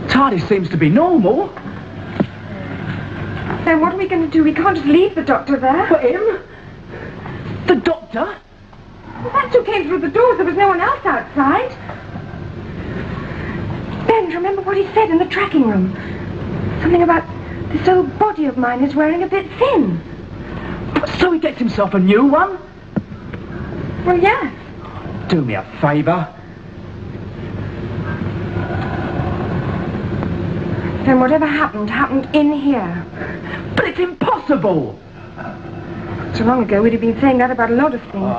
TARDIS seems to be normal. Then what are we going to do? We can't just leave the Doctor there. For him? The Doctor? Well, that's who came through the doors. There was no one else outside. Ben, remember what he said in the tracking room? Something about this old body of mine is wearing a bit thin. So he gets himself a new one? Well, yes. Do me a favour. Then whatever happened, happened in here. But it's impossible! So long ago, we'd have been saying that about a lot of things.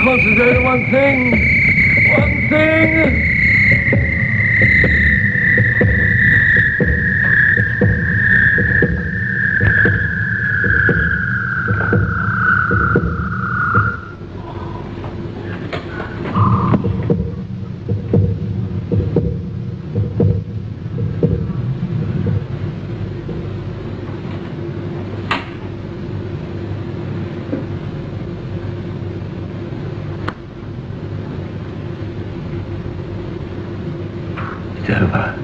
Concentrate on one thing. One thing. It's over.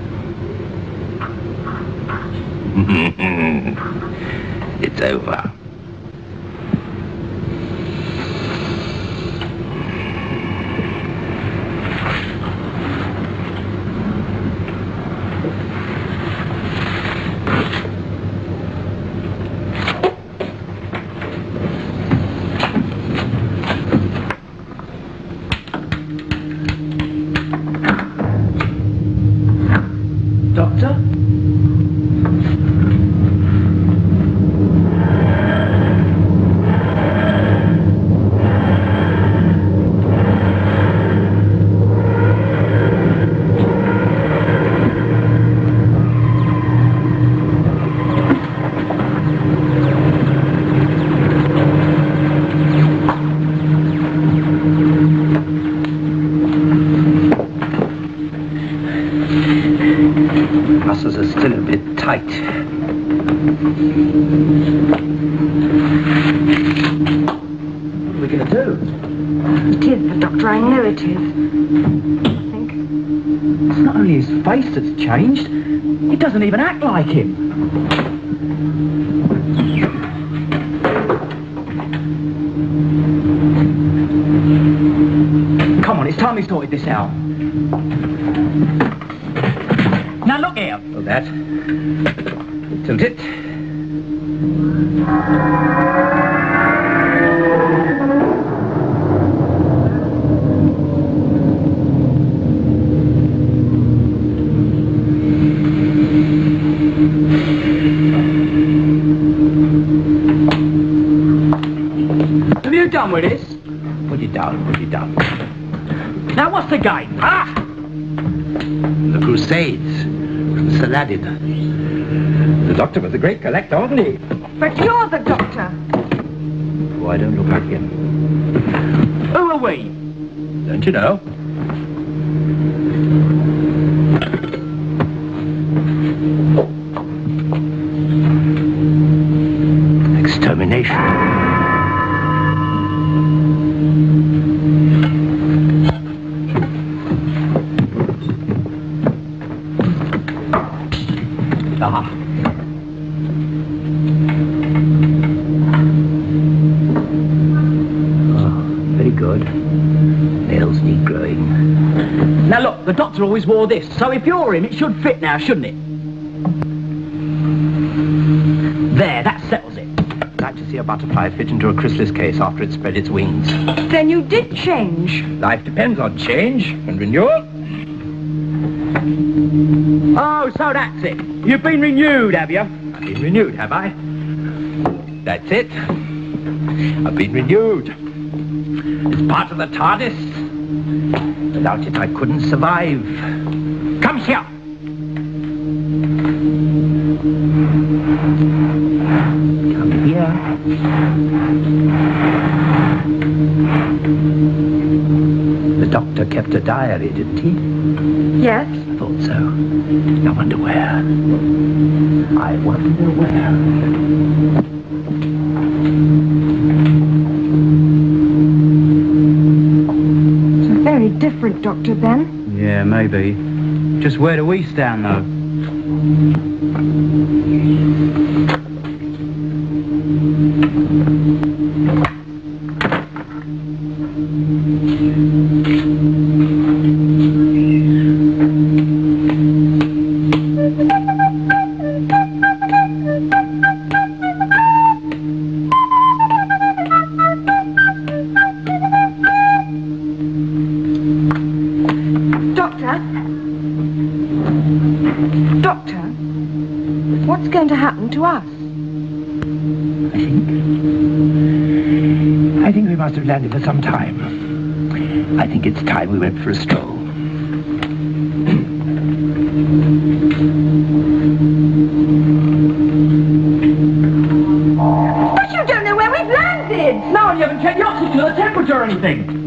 It's over. Doctor? Muscles are still a bit tight. What are we going to do? It is the Doctor, I know it is. I think. It's not only his face that's changed, he doesn't even act like him. Come on, it's time we sorted this out. Now look here. Oh, that. Tilt it. Have you done with this? Put it down, put it down. Now what's the game? Ah! The Crusades. Saladin. The Doctor was a great collector, wasn't he? But you're the Doctor. Oh, I don't look like him. Who are we? Don't you know? Extermination. Ah. Oh, very good. Nails need growing. Now look, the doctor always wore this, so if you're him, it should fit now, shouldn't it? There, that settles it. I'd like to see a butterfly fit into a chrysalis case after it spread its wings. Then you did change. Life depends on change and renewal. Oh, so that's it. You've been renewed, have you? I've been renewed, have I? That's it. I've been renewed. It's part of the TARDIS. Without it, I couldn't survive. Come here. Come here. The doctor kept a diary, didn't he? Yes. I thought so. I wonder where. I wonder where. It's a very different Doctor, Ben. Yeah, maybe. Just where do we stand, though? What's going to happen to us? I think we must have landed for some time. I think it's time we went for a stroll. But you don't know where we've landed! No, you haven't checked the oxygen or the temperature or anything.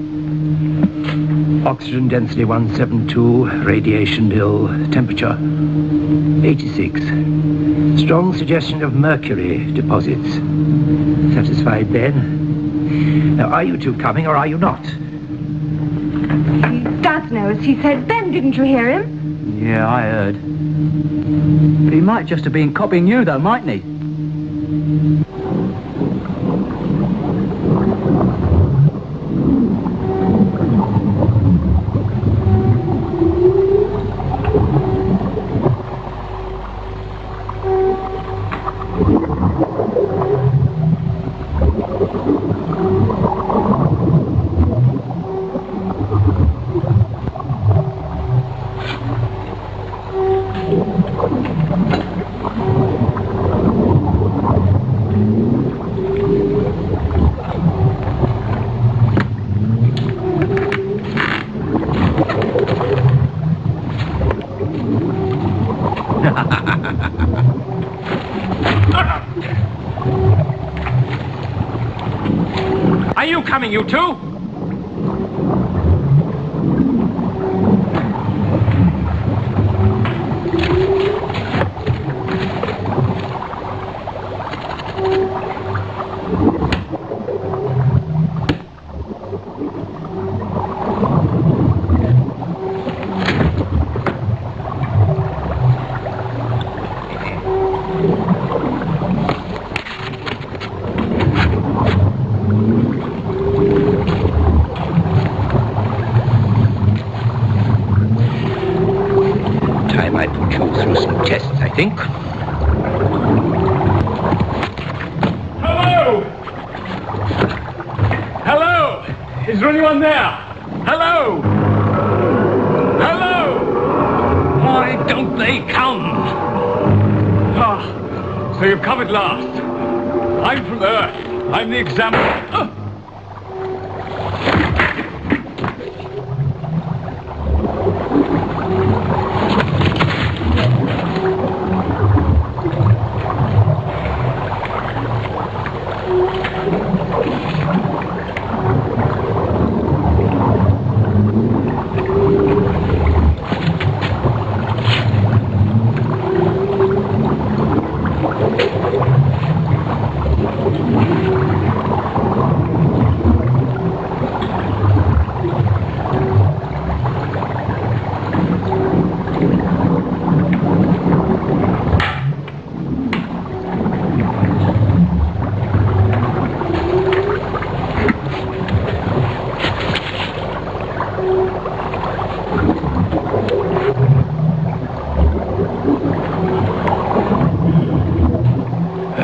Oxygen density 172, radiation nil, temperature 86. Strong suggestion of mercury deposits. Satisfied, Ben? Now, are you two coming or are you not? He does know, as he said. Ben, didn't you hear him? Yeah, I heard. But he might just have been copying you, though, mightn't he? Are you coming, you two? I think. Hello! Hello! Is there anyone there? Hello! Hello! Why don't they come? Ah, so you've come at last. I'm from Earth. I'm the examiner. Oh.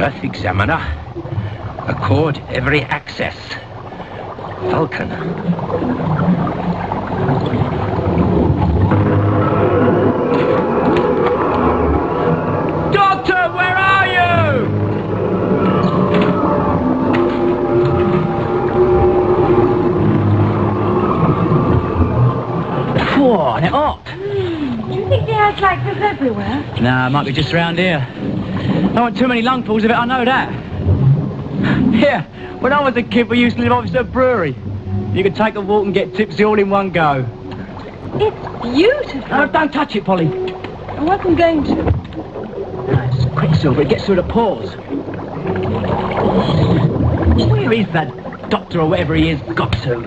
Earth Examiner. Accord every access. Vulcan. Doctor, where are you? Whoa, and it hot. Do you think the air's like this everywhere? Nah, it might be just round here. I want too many lungfuls of it, I know that. Yeah, when I was a kid, we used to live opposite a brewery. You could take a walk and get tipsy all in one go. It's beautiful. Oh, don't touch it, Polly. I wasn't going to. No, it's quicksilver, it gets through the pores. Where is that doctor or whatever he is got to?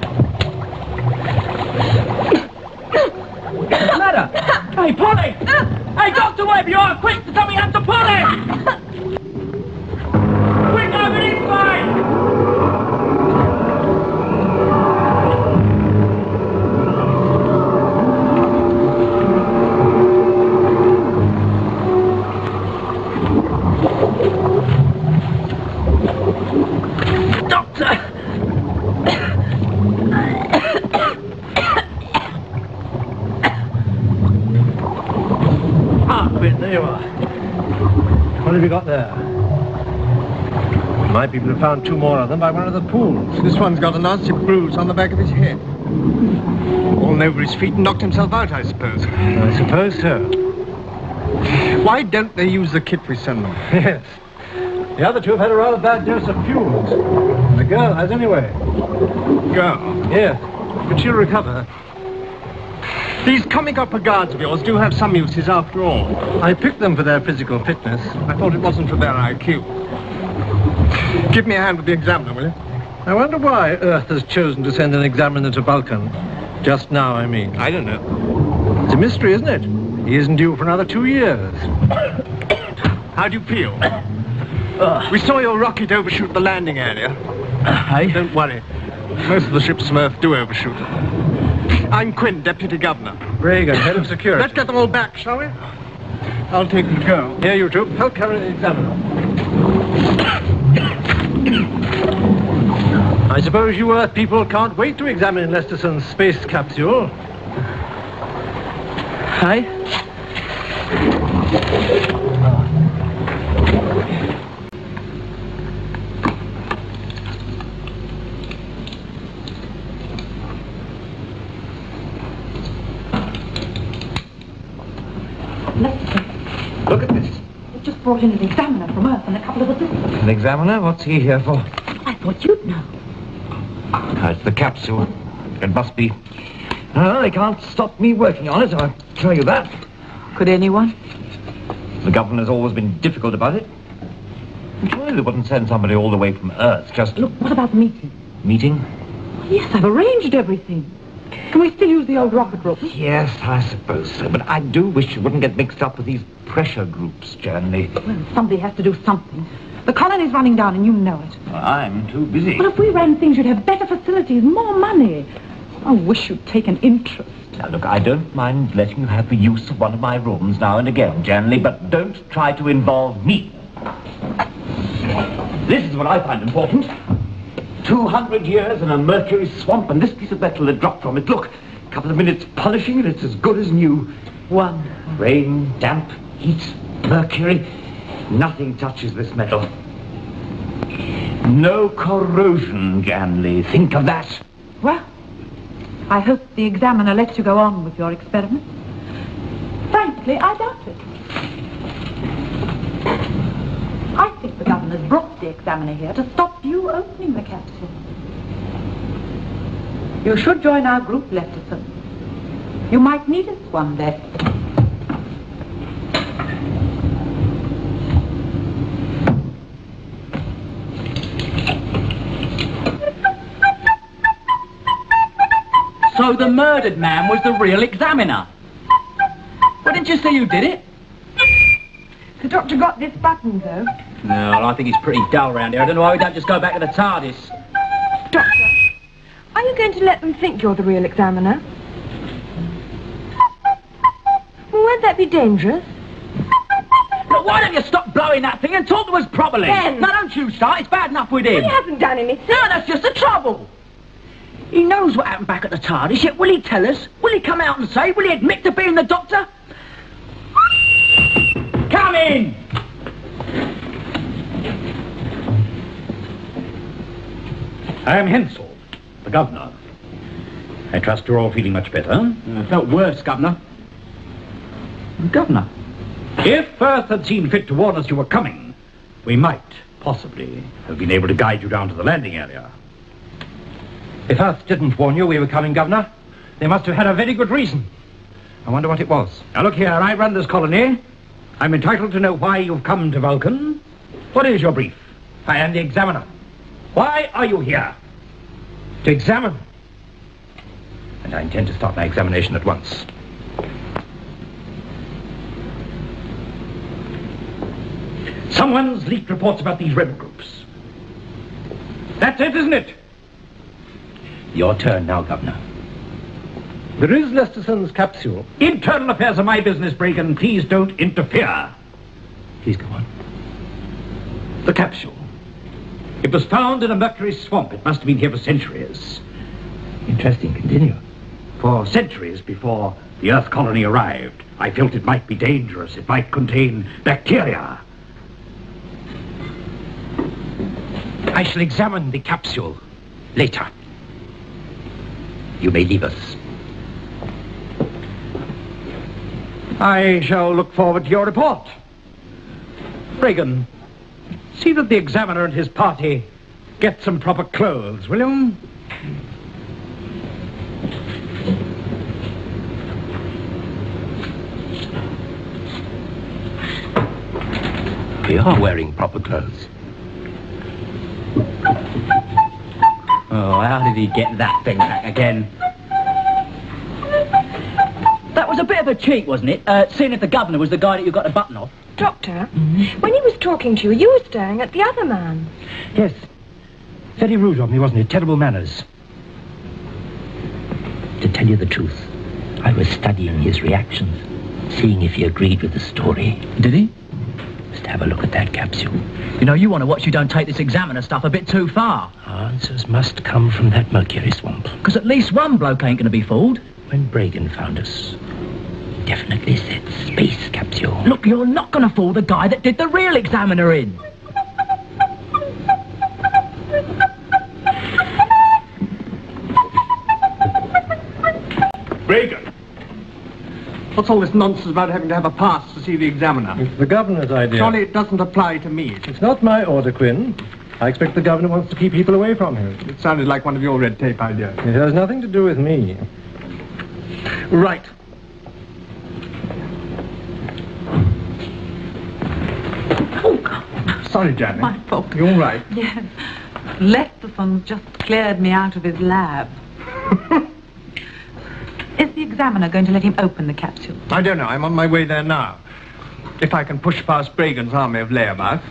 What's the matter? Hey, Polly! Hey, doctor, whatever you are, quick, to tell me how to pull him! Quick, over this way! There you are. What have you got there? My people have found 2 more of them by one of the pools. This one's got a nasty bruise on the back of his head. Fallen over his feet and knocked himself out, I suppose. I suppose so. Why don't they use the kit we send them? Yes. The other 2 have had a rather bad dose of fumes. The girl has anyway. Girl? Yes. But she'll recover. These comic opera guards of yours do have some uses after all. I picked them for their physical fitness. I thought it wasn't for their IQ. Give me a hand with the examiner, will you? I wonder why Earth has chosen to send an examiner to Vulcan. Just now, I mean. I don't know. It's a mystery, isn't it? He isn't due for another 2 years. How do you feel? We saw your rocket overshoot the landing area. Hey? Don't worry. Most of the ship's Smurf do overshoot it. I'm Quinn, Deputy Governor. Reagan, Head of Security. Let's get them all back, shall we? I'll take the girl. Here, you 2. Help carry the examiner. I suppose you Earth people can't wait to examine Lesterson's space capsule. Hey? Look at this. They've just brought in an examiner from Earth and a couple of assistants. An examiner? What's he here for? I thought you'd know. It's the capsule. It must be. No, they can't stop me working on it, I'll tell you that. Could anyone? The governor's always been difficult about it. Surely they wouldn't send somebody all the way from Earth just... Look, what about the meeting? Meeting? Yes, I've arranged everything. Can we still use the old rocket room? Yes, I suppose so. But I do wish you wouldn't get mixed up with these pressure groups, Janley. Well, somebody has to do something. The colony's running down and you know it. Well, I'm too busy. Well, if we ran things, you'd have better facilities, more money. I wish you'd take an interest. Now, look, I don't mind letting you have the use of one of my rooms now and again, Janley, but don't try to involve me. This is what I find important. 200 years in a mercury swamp, and this piece of metal that dropped from it. Look, a couple of minutes polishing, and it's as good as new. One. Rain, damp, heat, mercury. Nothing touches this metal. No corrosion, Janley. Think of that. Well, I hope the examiner lets you go on with your experiment. Frankly, I doubt it. I think the governor's brought the examiner here to stop you opening the capsule. You should join our group, Lefterson. You might need us one day. So the murdered man was the real examiner. Well, didn't you see who did it? The doctor got this button, though. No, I think he's pretty dull round here. I don't know why we don't just go back to the TARDIS. Doctor, are you going to let them think you're the real examiner? Well, won't that be dangerous? No, Well, why don't you stop blowing that thing and talk to us properly? Ben! No, don't you start. It's bad enough with him. He hasn't done anything. No, that's just the trouble. He knows what happened back at the TARDIS, yet will he tell us? Will he come out and say? Will he admit to being the Doctor? Come in! I am Hensel, the Governor. I trust you're all feeling much better. I felt worse, Governor. Governor? If Earth had seen fit to warn us you were coming, we might, possibly, have been able to guide you down to the landing area. If Earth didn't warn you we were coming, Governor, they must have had a very good reason. I wonder what it was. Now look here, I run this colony. I'm entitled to know why you've come to Vulcan. What is your brief? I am the examiner. Why are you here? To examine. And I intend to start my examination at once. Someone's leaked reports about these rebel groups. That's it, isn't it? Your turn now, Governor. There is Lesterson's capsule. Internal affairs are my business, Bragan. Please don't interfere. Please go on. The capsule. It was found in a mercury swamp. It must have been here for centuries. Interesting. Continue. For centuries before the Earth colony arrived, I felt it might be dangerous. It might contain bacteria. I shall examine the capsule later. You may leave us. I shall look forward to your report. Bragan, see that the examiner and his party get some proper clothes, will you? We are wearing proper clothes. Oh, how did he get that thing back again? That was a bit of a cheat, wasn't it? Seeing if the Governor was the guy that you got the button off. Doctor, when he was talking to you, you were staring at the other man. Yes. Very rude of me, wasn't it? Terrible manners. To tell you the truth, I was studying his reactions, seeing if he agreed with the story. Did he? Just have a look at that capsule. You know, you want to watch you don't take this examiner stuff a bit too far. Answers must come from that mercury swamp. Because at least one bloke ain't going to be fooled. When Bragan found us, definitely said space capsule. Look, you're not going to fool the guy that did the real examiner in. Bragan! What's all this nonsense about having to have a pass to see the examiner? It's the Governor's idea. Surely it doesn't apply to me. It's not my order, Quinn. I expect the Governor wants to keep people away from him. It sounded like one of your red tape ideas. It has nothing to do with me. Right. Oh, God. Sorry, Janet. My fault. You all right? Yes. Lesterson just cleared me out of his lab. Is the examiner going to let him open the capsule? I don't know. I'm on my way there now. If I can push past Bragan's army of layabouts.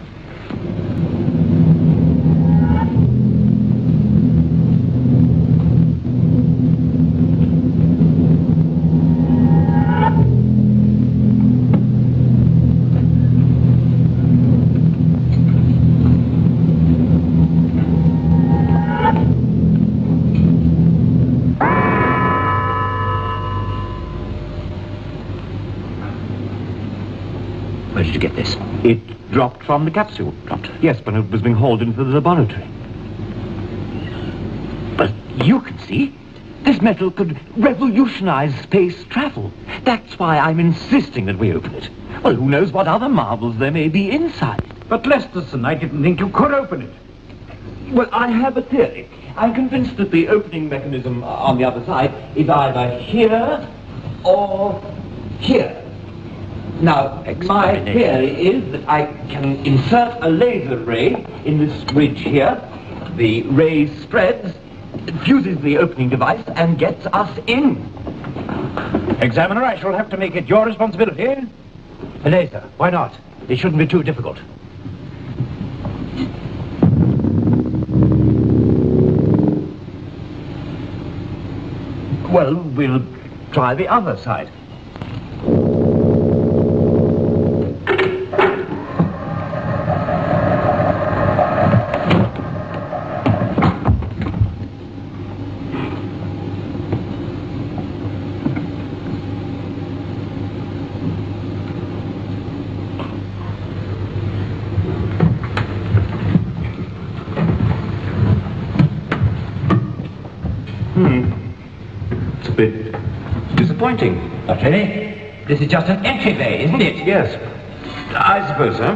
Where did you get this? It dropped from the capsule. Dropped? Yes, but it was being hauled into the laboratory. But you can see. This metal could revolutionize space travel. That's why I'm insisting that we open it. Well, who knows what other marvels there may be inside. But Lesterson, I didn't think you could open it. Well, I have a theory. I'm convinced that the opening mechanism on the other side is either here or here. Now, my theory is that I can insert a laser ray in this ridge here. The ray spreads, fuses the opening device, and gets us in. Examiner, I shall have to make it your responsibility. A laser. Why not? It shouldn't be too difficult. Well, we'll try the other side. bit disappointing. Not really. This is just an entryway, isn't it? Yes. I suppose so.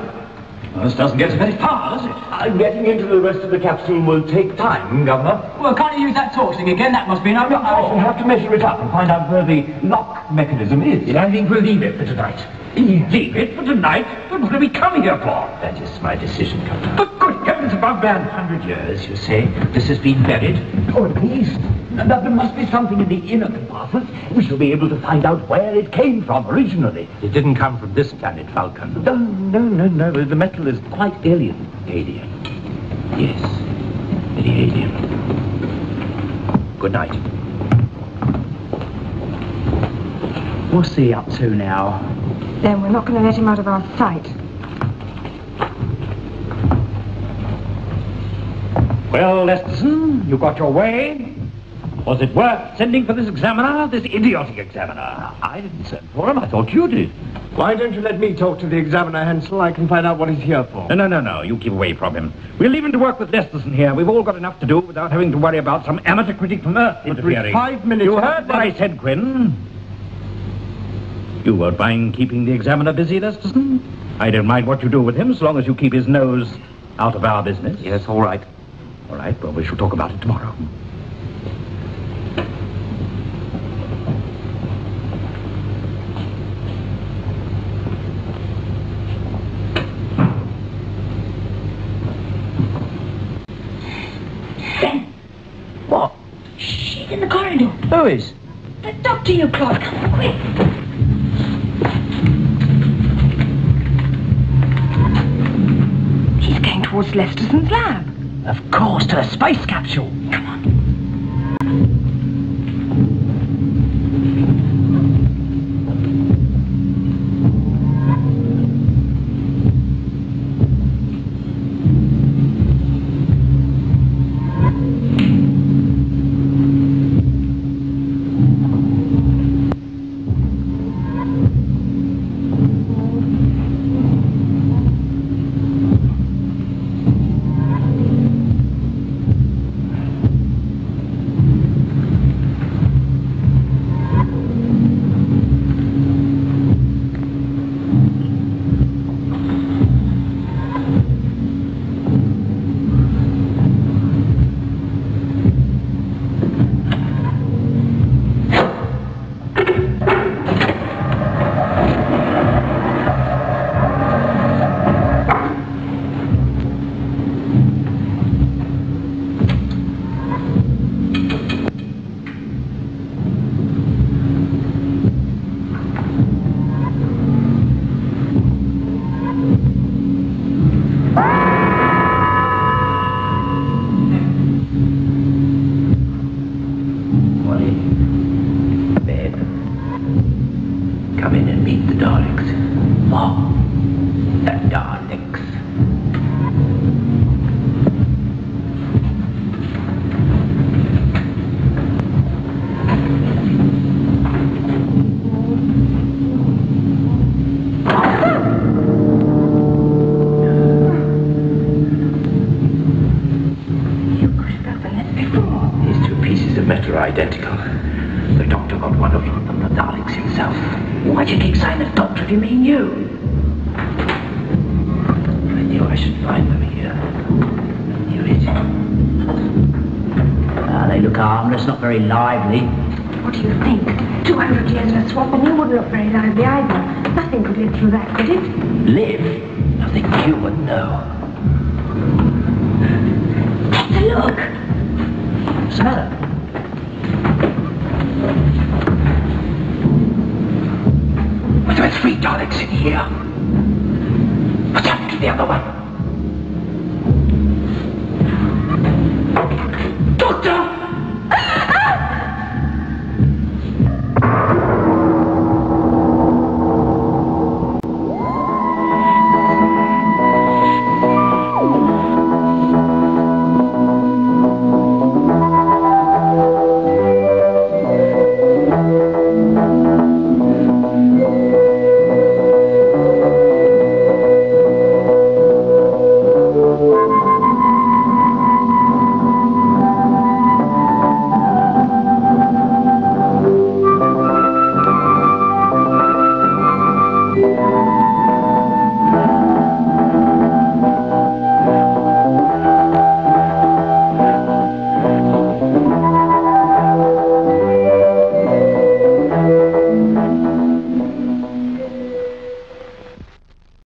Well, this doesn't get us very far, does it? Getting into the rest of the capsule will take time, Governor. Well, can't you use that torch thing again? That must be an open I shall have to measure it up and find out where the lock mechanism is. I think we'll leave it for tonight. Leave it for tonight? But what are we coming here for? That is my decision, Captain. But good heavens above, man. 100 years, you say? This has been buried? Oh, at least. There must be something in the inner compartments. We shall be able to find out where it came from originally. It didn't come from this planet, Falcon. No. The metal is quite alien. Alien. Yes. Very alien. Good night. What's he up to now? Then we're not going to let him out of our sight. Well, Lesterson, you got your way. Was it worth sending for this examiner, this idiotic examiner? I didn't send for him. I thought you did. Why don't you let me talk to the examiner, Hansel? I can find out what he's here for. No. You keep away from him. We'll leave him to work with Lesterson here. We've all got enough to do without having to worry about some amateur critic from Earth interfering. 5 minutes. You heard what I said, Quinn. You won't mind keeping the examiner busy, Lesterson? I don't mind what you do with him, so long as you keep his nose out of our business. Yes, all right. All right, well, we shall talk about it tomorrow. Ben! What? She's in the corridor. Who is? The doctor, you clod. Come on, quick. She's going towards Lesterson's lab. Of course, to the space capsule. Come on. Come in and meet the Daleks. Oh, the Daleks. You could have done that before. These two pieces of metal are identical. The doctor got one of them from the Daleks himself. Why'd you keep saying the doctor if you mean you? I knew I should find them here. I knew it. They look harmless, not very lively. What do you think? 200 years in a swamp and you wouldn't look very lively either. Nothing could live through that, could it? Live? Nothing human, no. Take a look. What's the matter? Well, there are 3 Daleks in here. What's happened to the other one? Doctor!